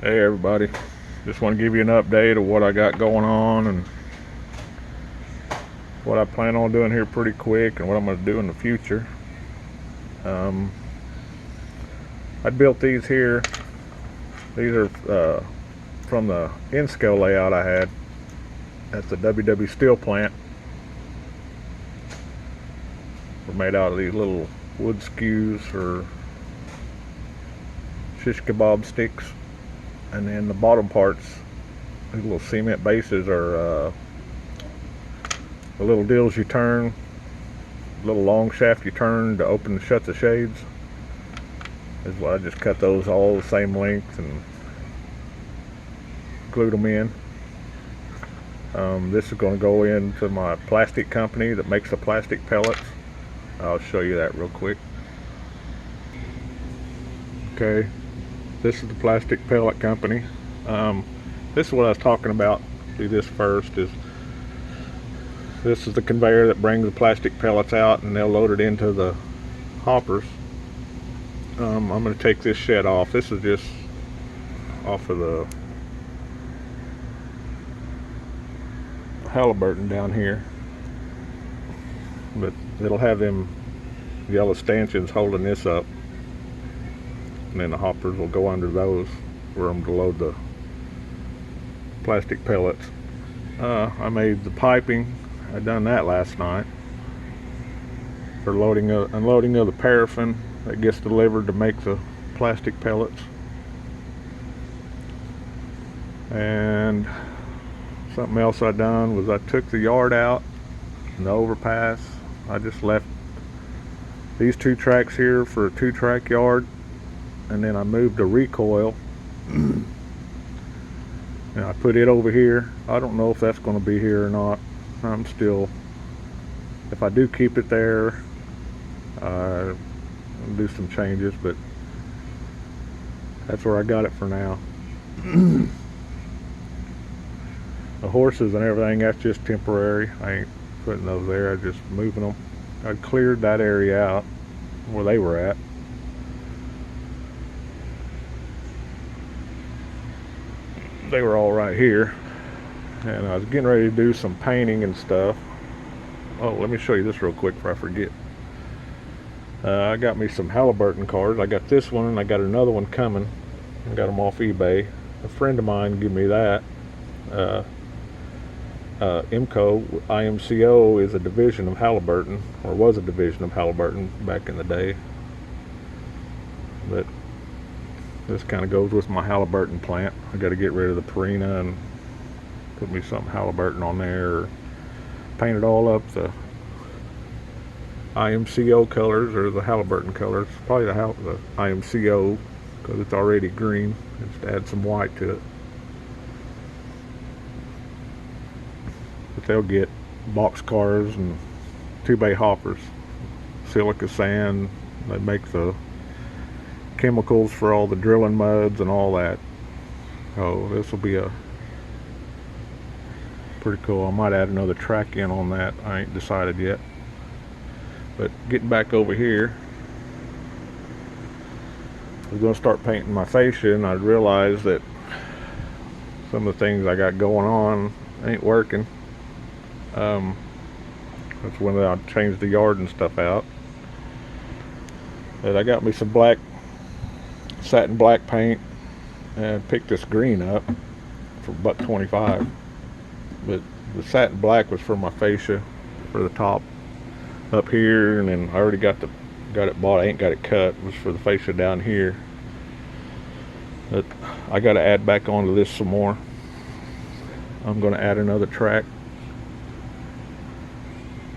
Hey everybody, just want to give you an update of what I got going on and what I plan on doing here pretty quick and what I'm going to do in the future. Um, I built these here. These are from the N-scale layout I had at the WW Steel plant. They're made out of these little wood skews or shish kebab sticks, and then the bottom parts, these little cement bases, are the little deals you turn, little long shaft you turn to open and shut the shades. Is what I just cut those all the same length and glued them in. This is going to go into my plastic company that makes the plastic pellets. I'll show you that real quick. Okay, this is the plastic pellet company. This is what I was talking about. Do this first. This is the conveyor that brings the plastic pellets out, and they'll load it into the hoppers. I'm going to take this shed off. This is just off of the Halliburton down here, but it'll have them yellow stanchions holding this up, and then the hoppers will go under those for them to load the plastic pellets. I made the piping. I done that last night for unloading of the paraffin that gets delivered to make the plastic pellets. And something else I done was I took the yard out and the overpass. I just left these two tracks here for a 2-track yard, and then I moved a recoil and I put it over here. I don't know if that's going to be here or not. I'm still, if I do keep it there, I'll do some changes, but that's where I got it for now. The horses and everything, that's just temporary. I ain't putting those there. I'm just moving them. I cleared that area out where they were at. They were all right here, and I was getting ready to do some painting and stuff. Oh, let me show you this real quick before I forget. I got me some Halliburton cars. I got this one and I got another one coming. I got them off eBay. A friend of mine gave me that. IMCO is a division of Halliburton, or was a division of Halliburton back in the day. But this kind of goes with my Halliburton plant. I got to get rid of the Purina and put me something Halliburton on there, or paint it all up the IMCO colors or the Halliburton colors. Probably the IMCO, because it's already green. Just add some white to it. But they'll get box cars and 2-bay hoppers, silica sand. They make the chemicals for all the drilling muds and all that. Oh, this will be a pretty cool. I might add another track in on that. I ain't decided yet. But getting back over here, I was going to start painting my fascia, and I realized that some of the things I got going on ain't working. That's when I changed the yard and stuff out. But I got me some satin black paint, and picked this green up for $1.25. But the satin black was for my fascia, for the top up here, and then I already got it bought. I ain't got it cut. It was for the fascia down here. But I got to add back onto this some more. I'm going to add another track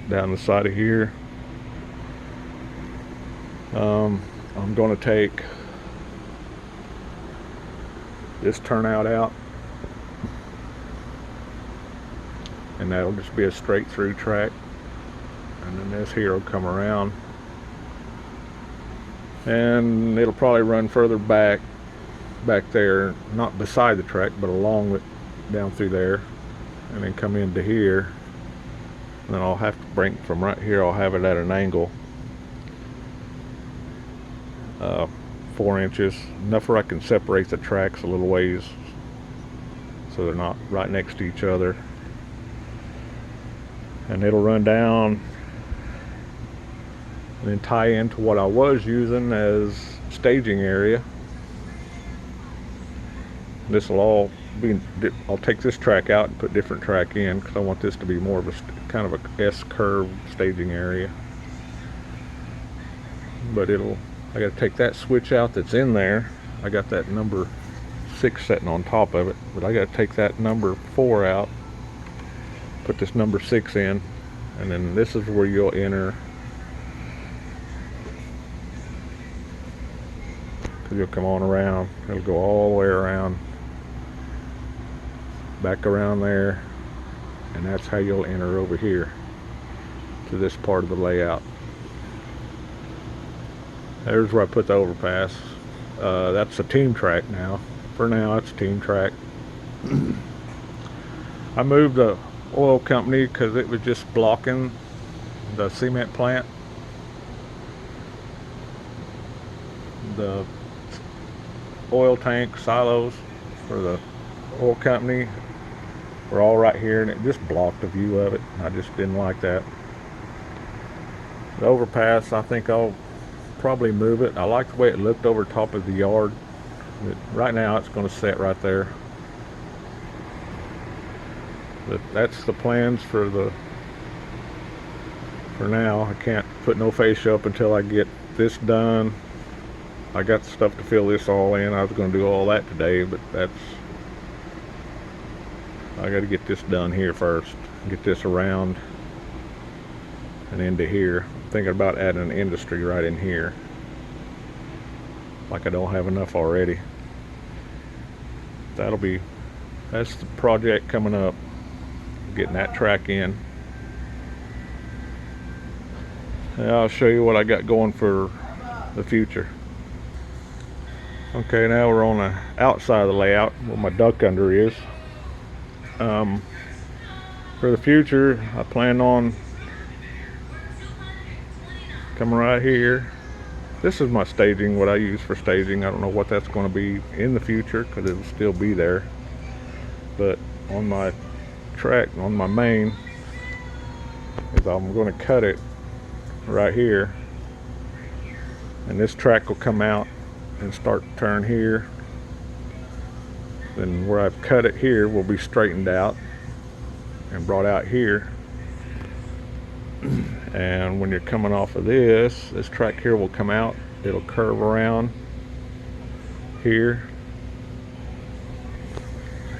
down the side of here. I'm going to take this turnout out, and that'll just be a straight through track, and then this here will come around, and it'll probably run further back there, not beside the track but along it, down through there, and then come into here. And then I'll have to bring from right here, I'll have it at an angle 4 inches, enough where I can separate the tracks a little ways so they're not right next to each other. And it'll run down and then tie into what I was using as staging area. This will all be, I'll take this track out and put different track in because I want this to be more of a kind of a S-curve staging area. But I got to take that switch out that's in there. I got that number 6 sitting on top of it, but I got to take that number 4 out, put this number 6 in, and then this is where you'll enter, because you'll come on around, it'll go all the way around, back around there, and that's how you'll enter over here to this part of the layout. There's where I put the overpass. That's a team track now. For now, it's a team track. I moved the oil company because it was just blocking the cement plant. The oil tank silos for the oil company were all right here, and it just blocked the view of it. I just didn't like that. The overpass, I think I'll probably move it. I like the way it looked over top of the yard. But right now it's going to sit right there. But that's the plans for now. I can't put no fascia up until I get this done. I got the stuff to fill this all in. I was going to do all that today, but I got to get this done here first. Get this around and into here. I'm thinking about adding an industry right in here. Like I don't have enough already. That's the project coming up. Getting that track in. And I'll show you what I got going for the future. Okay, now we're on the outside of the layout where my duck under is. For the future, I plan on coming right here. This is my staging, what I use for staging. I don't know what that's going to be in the future because it'll still be there. But on my track, on my main, is I'm going to cut it right here. And this track will come out and start to turn here. Then where I've cut it here will be straightened out and brought out here. And when you're coming off of this track here will come out. It'll curve around here.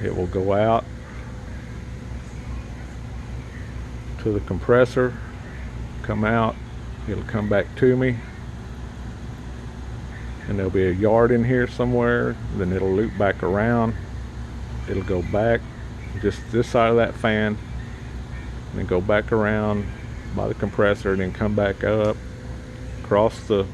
It will go out to the compressor, come out, it'll come back to me, and there'll be a yard in here somewhere. Then it'll loop back around, it'll go back just this side of that fan, and then go back around by the compressor, and then come back up across the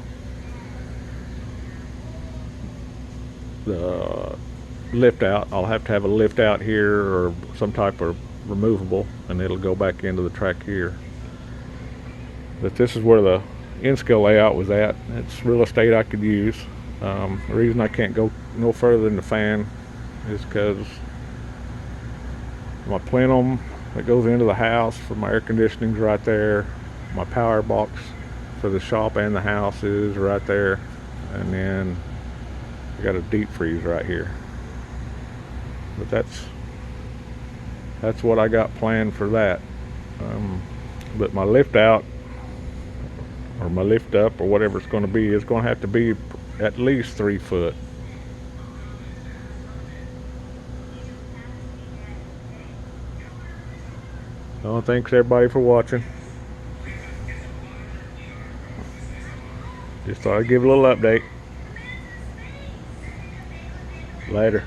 lift out. I'll have to have a lift out here or some type of removable, and it'll go back into the track here. But this is where the N-scale layout was at. It's real estate I could use. The reason I can't go no further than the fan is because my plenum that goes into the house for my air conditioning's right there. My power box for the shop and the house is right there. And then I got a deep freeze right here. But that's what I got planned for that. But my lift out or my lift up or whatever it's going to be is going to have to be at least 3 foot. Well, thanks everybody for watching. Just thought I'd give a little update. Later.